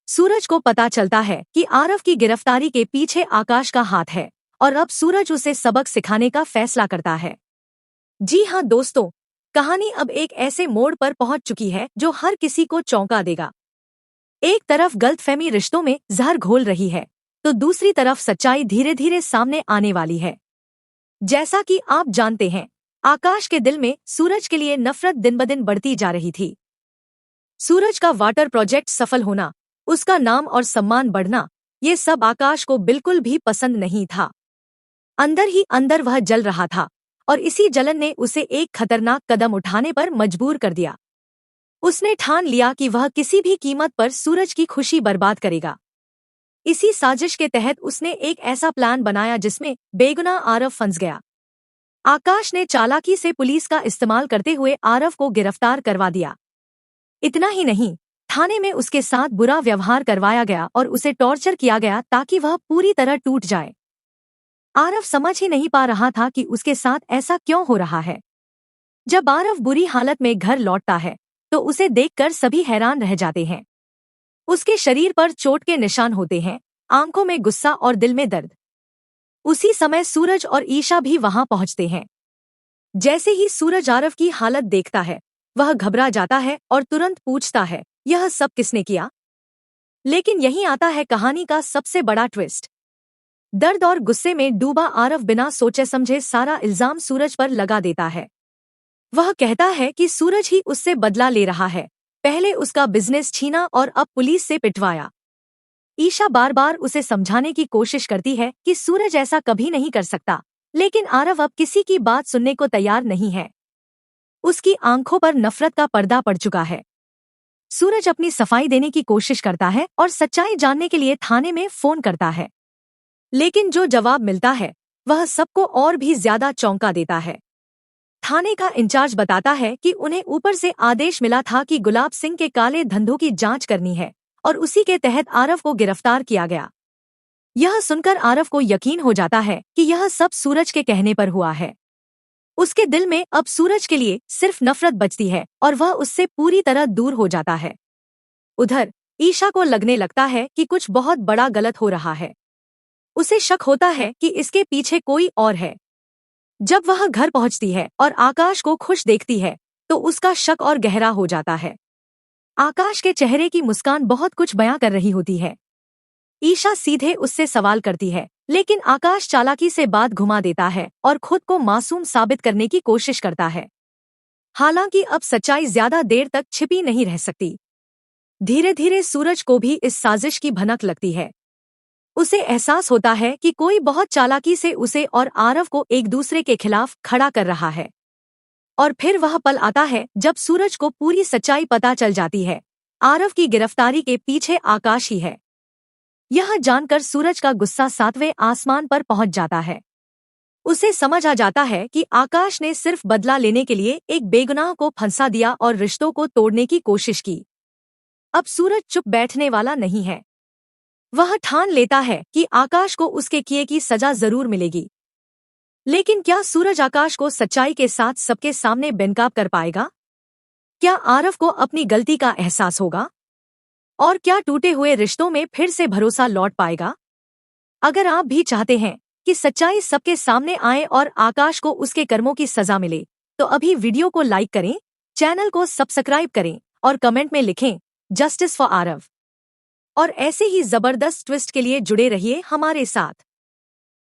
सूरज को पता चलता है कि आरव की गिरफ्तारी के पीछे आकाश का हाथ है और अब सूरज उसे सबक सिखाने का फैसला करता है। जी हाँ दोस्तों, कहानी अब एक ऐसे मोड़ पर पहुंच चुकी है जो हर किसी को चौंका देगा। एक तरफ गलतफहमी रिश्तों में जहर घोल रही है, तो दूसरी तरफ सच्चाई धीरे धीरे सामने आने वाली है। जैसा कि आप जानते हैं, आकाश के दिल में सूरज के लिए नफरत दिन ब दिन बढ़ती जा रही थी। सूरज का वाटर प्रोजेक्ट सफल होना, उसका नाम और सम्मान बढ़ना, ये सब आकाश को बिल्कुल भी पसंद नहीं था। अंदर ही अंदर वह जल रहा था और इसी जलन ने उसे एक खतरनाक कदम उठाने पर मजबूर कर दिया। उसने ठान लिया कि वह किसी भी कीमत पर सूरज की खुशी बर्बाद करेगा। इसी साजिश के तहत उसने एक ऐसा प्लान बनाया जिसमें बेगुनाह आरव फंस गया। आकाश ने चालाकी से पुलिस का इस्तेमाल करते हुए आरव को गिरफ्तार करवा दिया। इतना ही नहीं, थाने में उसके साथ बुरा व्यवहार करवाया गया और उसे टॉर्चर किया गया ताकि वह पूरी तरह टूट जाए। आरव समझ ही नहीं पा रहा था कि उसके साथ ऐसा क्यों हो रहा है। जब आरव बुरी हालत में घर लौटता है तो उसे देखकर सभी हैरान रह जाते हैं। उसके शरीर पर चोट के निशान होते हैं, आंखों में गुस्सा और दिल में दर्द। उसी समय सूरज और ईशा भी वहां पहुंचते हैं। जैसे ही सूरज आरव की हालत देखता है, वह घबरा जाता है और तुरंत पूछता है, यह सब किसने किया? लेकिन यहीं आता है कहानी का सबसे बड़ा ट्विस्ट। दर्द और गुस्से में डूबा आरव बिना सोचे समझे सारा इल्जाम सूरज पर लगा देता है। वह कहता है कि सूरज ही उससे बदला ले रहा है, पहले उसका बिजनेस छीना और अब पुलिस से पिटवाया। ईशा बार बार उसे समझाने की कोशिश करती है कि सूरज ऐसा कभी नहीं कर सकता, लेकिन आरव अब किसी की बात सुनने को तैयार नहीं है। उसकी आंखों पर नफरत का पर्दा पड़ चुका है। सूरज अपनी सफाई देने की कोशिश करता है और सच्चाई जानने के लिए थाने में फोन करता है, लेकिन जो जवाब मिलता है वह सबको और भी ज्यादा चौंका देता है। थाने का इंचार्ज बताता है कि उन्हें ऊपर से आदेश मिला था कि गुलाब सिंह के काले धंधों की जांच करनी है और उसी के तहत आरव को गिरफ्तार किया गया। यह सुनकर आरव को यकीन हो जाता है कि यह सब सूरज के कहने पर हुआ है। उसके दिल में अब सूरज के लिए सिर्फ नफरत बचती है और वह उससे पूरी तरह दूर हो जाता है। उधर ईशा को लगने लगता है कि कुछ बहुत बड़ा गलत हो रहा है। उसे शक होता है कि इसके पीछे कोई और है। जब वह घर पहुंचती है और आकाश को खुश देखती है तो उसका शक और गहरा हो जाता है। आकाश के चेहरे की मुस्कान बहुत कुछ बयां कर रही होती है। ईशा सीधे उससे सवाल करती है, लेकिन आकाश चालाकी से बात घुमा देता है और खुद को मासूम साबित करने की कोशिश करता है। हालांकि अब सच्चाई ज्यादा देर तक छिपी नहीं रह सकती। धीरे धीरे सूरज को भी इस साजिश की भनक लगती है। उसे एहसास होता है कि कोई बहुत चालाकी से उसे और आरव को एक दूसरे के खिलाफ खड़ा कर रहा है। और फिर वह पल आता है जब सूरज को पूरी सच्चाई पता चल जाती है। आरव की गिरफ्तारी के पीछे आकाश ही है। यह जानकर सूरज का गुस्सा 7वें आसमान पर पहुंच जाता है। उसे समझ आ जाता है कि आकाश ने सिर्फ बदला लेने के लिए एक बेगुनाह को फंसा दिया और रिश्तों को तोड़ने की कोशिश की। अब सूरज चुप बैठने वाला नहीं है। वह ठान लेता है कि आकाश को उसके किए की सजा जरूर मिलेगी। लेकिन क्या सूरज आकाश को सच्चाई के साथ सबके सामने बेनकाब कर पाएगा? क्या आरव को अपनी गलती का एहसास होगा? और क्या टूटे हुए रिश्तों में फिर से भरोसा लौट पाएगा? अगर आप भी चाहते हैं कि सच्चाई सबके सामने आए और आकाश को उसके कर्मों की सजा मिले, तो अभी वीडियो को लाइक करें, चैनल को सब्सक्राइब करें और कमेंट में लिखें जस्टिस फॉर आरव। और ऐसे ही जबरदस्त ट्विस्ट के लिए जुड़े रहिए हमारे साथ।